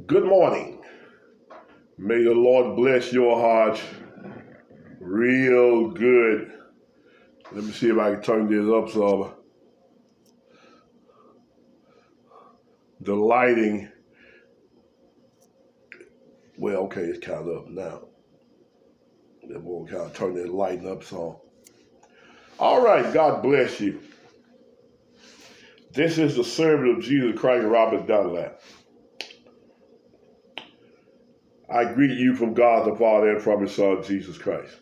Good morning. May the Lord bless your heart real good. Let me see if I can turn this up some. The lighting, well, okay, it's kind of up now. Then we'll kind of turn that lighting up some. All right, God bless you. This is the servant of Jesus Christ, Robert Dunlap. I greet you from God the Father and from His Son, Jesus Christ.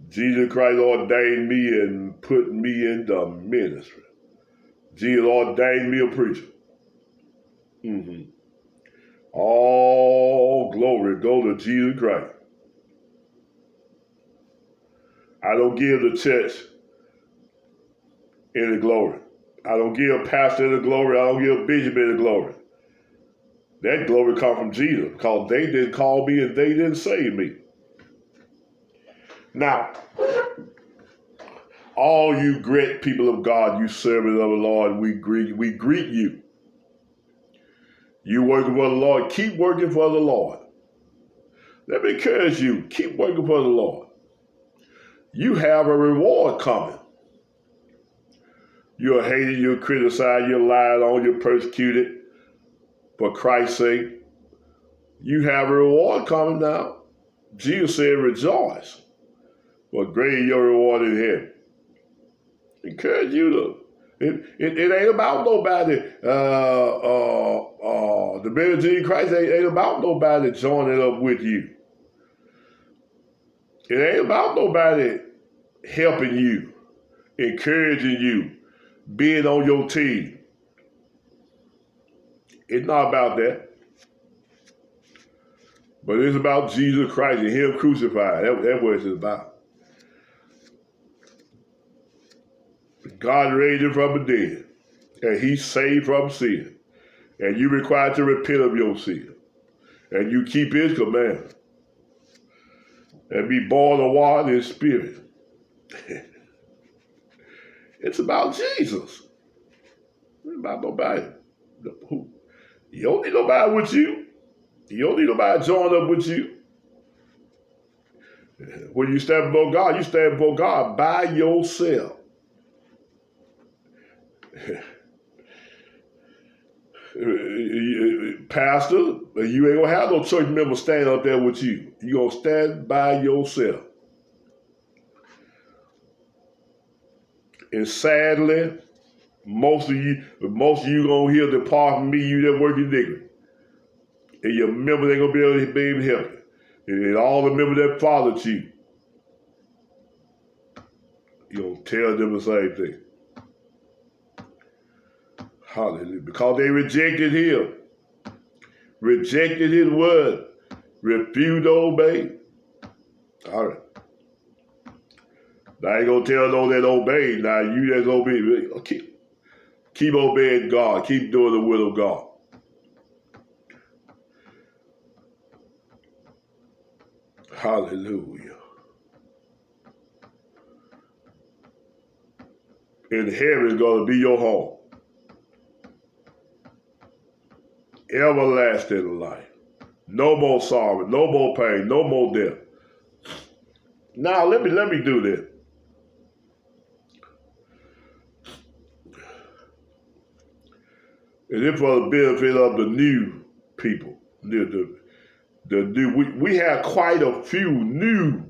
Jesus Christ ordained me and put me in the ministry. Jesus ordained me a preacher. All glory go to Jesus Christ. I don't give the church any glory. I don't give pastor any glory. I don't give bishop any glory. That glory comes from Jesus because they didn't call me and they didn't save me. Now, all you great people of God, you servants of the Lord, we greet you. You working for the Lord, keep working for the Lord. Let me encourage you, keep working for the Lord. You have a reward coming. You're hated, you're criticized, you're lied on, you're persecuted for Christ's sake. You have a reward coming now. Jesus said, rejoice, for great is your reward in heaven. Encourage you to. It ain't about nobody. The ministry of Jesus Christ ain't about nobody joining up with you. It ain't about nobody helping you, encouraging you, being on your team. It's not about that. But it's about Jesus Christ and Him crucified. That's what it's about. God raised Him from the dead, and He saved from sin. And you required to repent of your sin. And you keep His commandments. And be born of water and spirit. It's about Jesus. It's about nobody. You don't need nobody with you. You don't need nobody join up with you. When you stand before God, you stand before God by yourself. Pastor, you ain't gonna have no church member stand up there with you. You gonna stand by yourself. And sadly, most of you gonna hear depart from me, you that work iniquity. And your members ain't gonna be able to help you. And all the members that followed you, you gonna tell them the same thing. Hallelujah. Because they rejected Him, rejected His word, refused to obey. All right. Now I ain't gonna tell those that obey. Now you that obey, keep obeying God. Keep doing the will of God. Hallelujah. And heaven is gonna be your home. Everlasting life. No more sorrow, no more pain, no more death. Now let me do this. And it's for the benefit of the new people. The new, we have quite a few new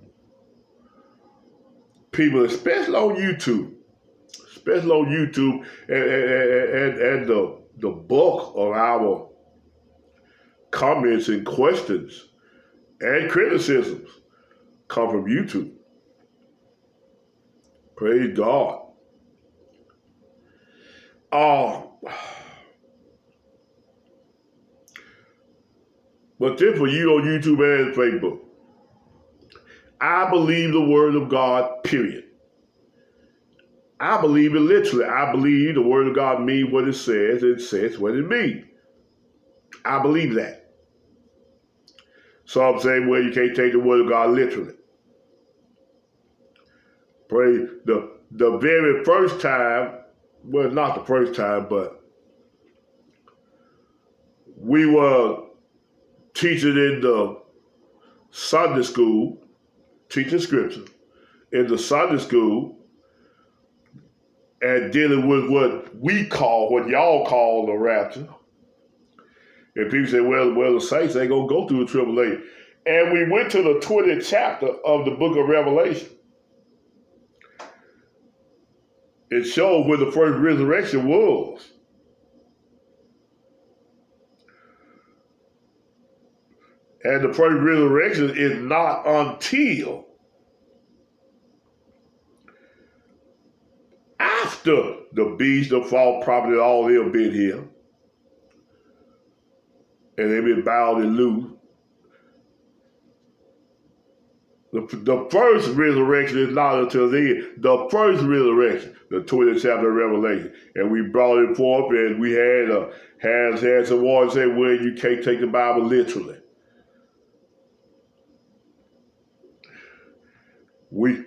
people, especially on YouTube. And the bulk of our comments and questions and criticisms come from YouTube. Praise God. But then for you on YouTube and Facebook, I believe the word of God, period. I believe it literally. I believe the word of God means what it says what it means. I believe that. Some say, well, you can't take the word of God literally. Praise the very first time, well, not the first time, but We were teaching in the Sunday school, teaching scripture in the Sunday school, and dealing with what y'all call the rapture. And people say, well, the saints ain't gonna go through the tribulation. And we went to the 20th chapter of the book of Revelation. It showed where the first resurrection was. And the first resurrection is not until after the beast, the false prophet, and all them been here. And they've been bound and loose. The first resurrection is not until then. The first resurrection, the 20th chapter of Revelation. And we brought it forth, and we had some words say, well, you can't take the Bible literally. We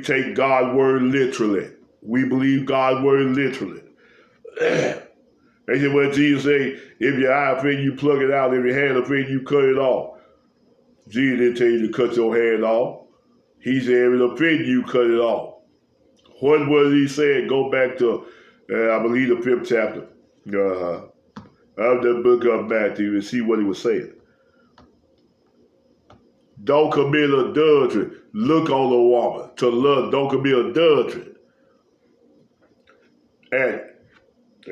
take God's word literally. We believe God's word literally. They said, well, Jesus said, if your eye offend you, plug it out. If your hand offend you, cut it off. Jesus didn't tell you to cut your hand off. He said, if it offend you, cut it off. What was he saying? Go back to, I believe, the 5th chapter of the book of Matthew and see what he was saying. Don't commit adultery. Look on a woman to love. Don't commit adultery. And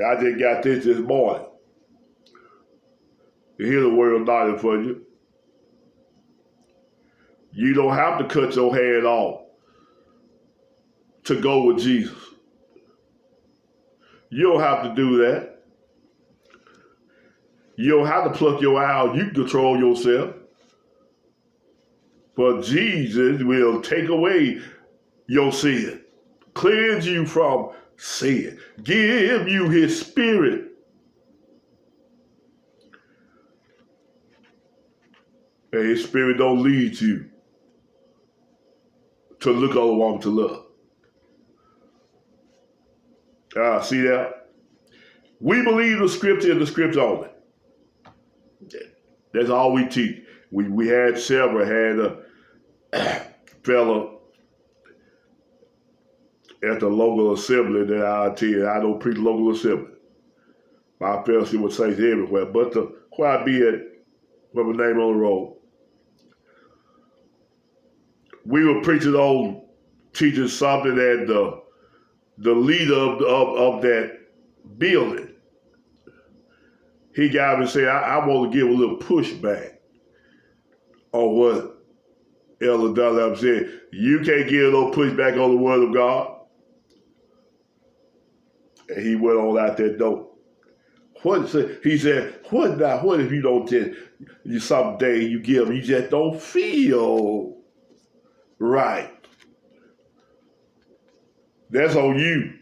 I just got this morning. You hear the word knocking for you. You don't have to cut your hand off to go with Jesus. You don't have to do that. You don't have to pluck your eye out. You can control yourself. But Jesus will take away your sin, cleanse you from sin, give you his spirit. And his spirit don't lead you to look on a woman to love. See that? We believe the scripture and the scripture only. That's all we teach. We had several, had a fellow at the local assembly that I attend. I don't preach local assembly. My fellowship with saints everywhere. But where I be at, with my name on the road, we were preaching on teaching something that the leader of that building, he got me and said, I want to give a little pushback on what Elder Dunlap said. You can't give no pushback on the word of God. And he went on out that door. He said, what if you don't just, someday you give, you just don't feel right? That's on you.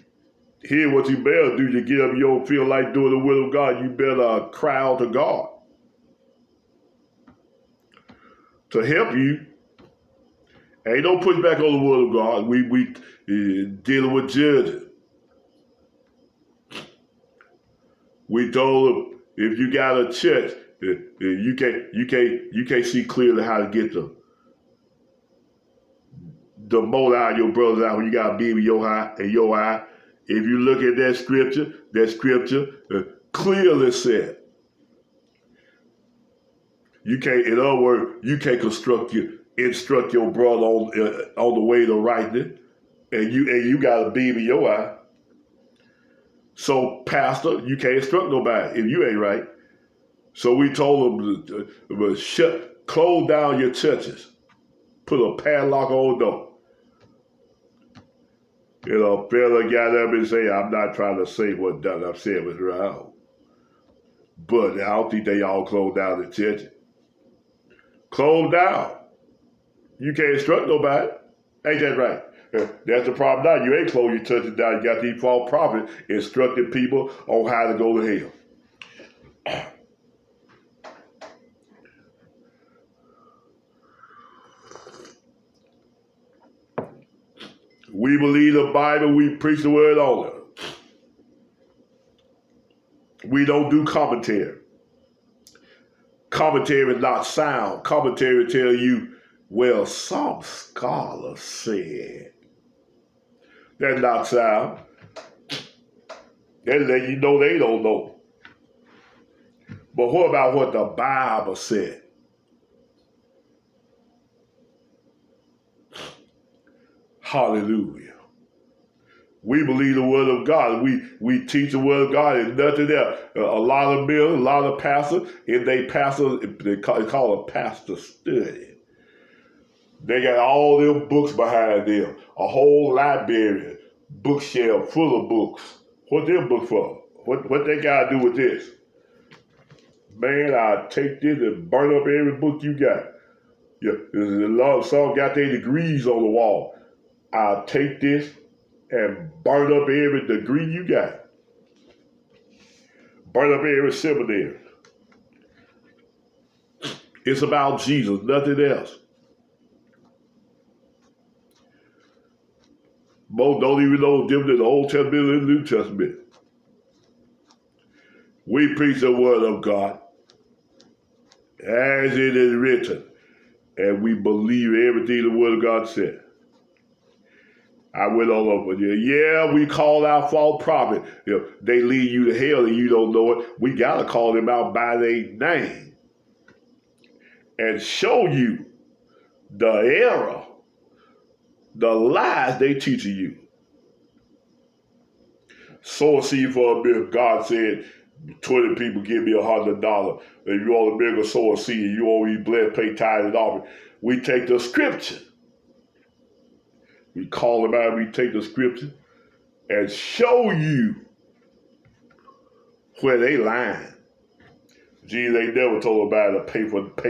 Here, what you better do, you get up, you don't feel like doing the will of God, you better cry out to God to help you. Ain't no pushback on the word of God. We dealing with judges. We told them, if you got a church, you can't see clearly how to get the mote out of your brother's eye when you got a beam in your eye. If you look at that scripture clearly said, you can't, in other words, you can't instruct your brother on the way to rightness, and you got a beam in your eye. So, pastor, you can't instruct nobody if you ain't right. So we told them to close down your churches, put a padlock on the door. You know, fella got up and say, I'm not trying to say what Dunlap said was wrong. But I don't think they all closed down the church. Closed down. You can't instruct nobody. Ain't that right? That's the problem now. You ain't closed your churches down. You got these false prophets instructing people on how to go to hell. We believe the Bible. We preach the word only. We don't do commentary. Commentary is not sound. Commentary tell you, well, some scholars said. That's not sound. They let you know they don't know. But what about what the Bible said? Hallelujah. We believe the word of God. We teach the word of God and nothing else. A lot of men, a lot of pastors, if they call it pastor study. They got all them books behind them. A whole library, bookshelf full of books. What them books for? What they got to do with this? Man, I'll take this and burn up every book you got. Yeah, some got their degrees on the wall. I'll take this and burn up every degree you got. Burn up every seminary. It's about Jesus, nothing else. Most don't even know the difference in the Old Testament and the New Testament. We preach the word of God as it is written, and we believe everything the word of God said. I went all over you. Yeah, we call out false prophet. They lead you to hell and you don't know it. We got to call them out by their name and show you the error, the lies they teaching you. Sow a seed for a bill. God said, 20 people give me $100. If you want to make a sow a seed, you won't be blessed, pay tithe and offering. We take the scripture. We call them out, we take the scripture and show you where they lying. Jesus ain't never told nobody to pay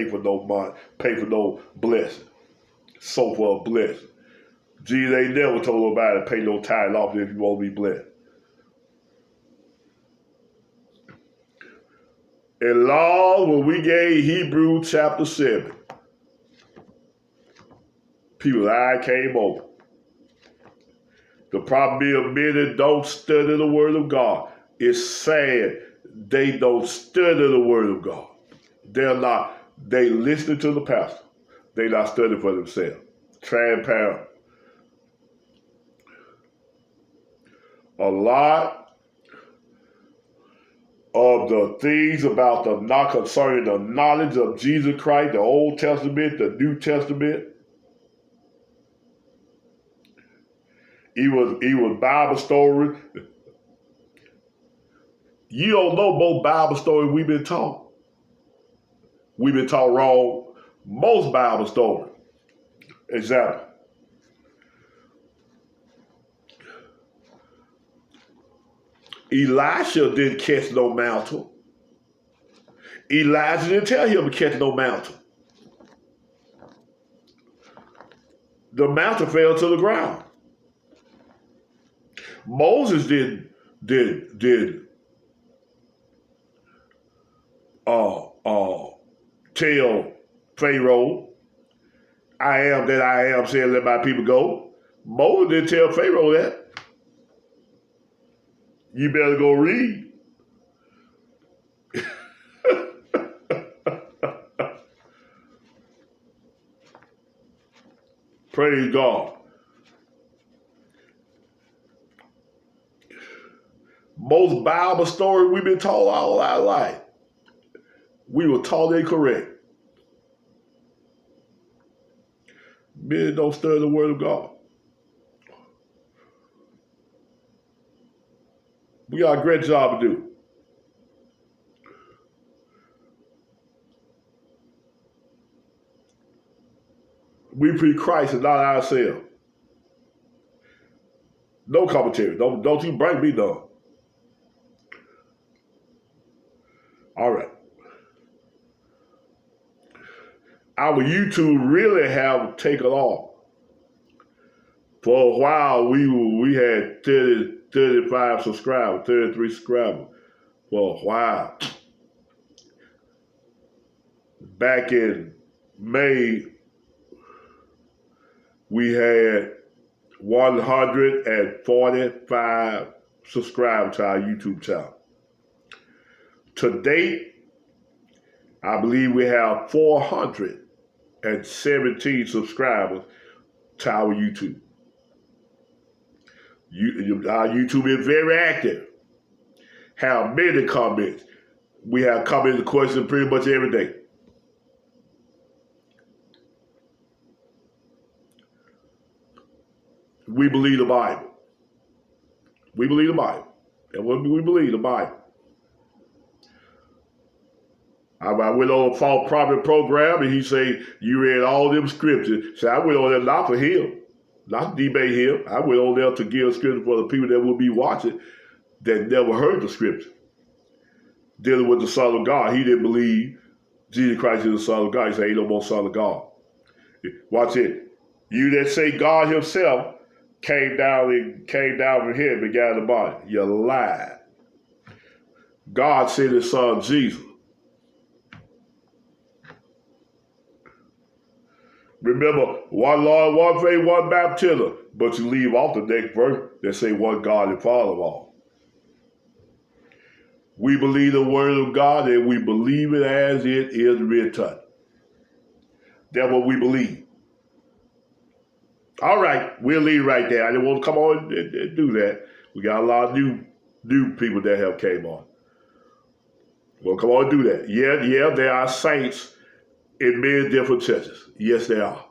for no money, pay for no blessing, sow for a blessing. Jesus ain't never told nobody to pay no tithe and offering if you want to be blessed. And Lord, when we gave Hebrews chapter 7, people's eye came open. The problem is many don't study the word of God. It's sad they don't study the word of God. They listen to the pastor. They not studying for themselves. Transparent. A lot of the things about the not concerning the knowledge of Jesus Christ, the Old Testament, the New Testament, He was Bible stories. You don't know both Bible stories we've been taught. We've been taught wrong. Most Bible stories. Example. Elisha didn't catch no mantle. Elijah didn't tell him to catch no mantle. The mantle fell to the ground. Moses did tell Pharaoh, I am that I am, saying let my people go. Moses didn't tell Pharaoh that. You better go read. Praise God. Most Bible stories we've been taught all our life, we were taught incorrect. Men don't study the word of God. We got a great job to do. We preach Christ and not ourselves. No commentary. Don't you bring me down. All right. Our YouTube really have taken off. For a while, we had 35 subscribers, 33 subscribers for a while. Back in May, we had 145 subscribers to our YouTube channel. To date, I believe we have 417 subscribers to our YouTube. Our YouTube is very active. Have many comments. We have comments and questions pretty much every day. We believe the Bible. We believe the Bible. And what do we believe? The Bible. I went on a false prophet program and he said, you read all them scriptures. So I went on there not for him, not to debate him. I went on there to give scripture for the people that will be watching that never heard the scripture. Dealing with the Son of God. He didn't believe Jesus Christ is the Son of God. He said, ain't no more Son of God. Watch it. You that say God himself came down from heaven and got in the body. You lied. God sent his son Jesus. Remember, one Lord, one faith, one baptism. But you leave off the next verse that say one God and Father of all. We believe the word of God and we believe it as it is written. That's what we believe. All right, we'll leave right there. I didn't want to come on and do that. We got a lot of new people that have came on. We'll come on and do that. Yeah, there are saints in many different churches. Yes, there are.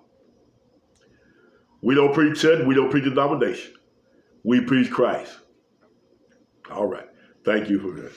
We don't preach church. We don't preach denomination. We preach Christ. All right. Thank you for that.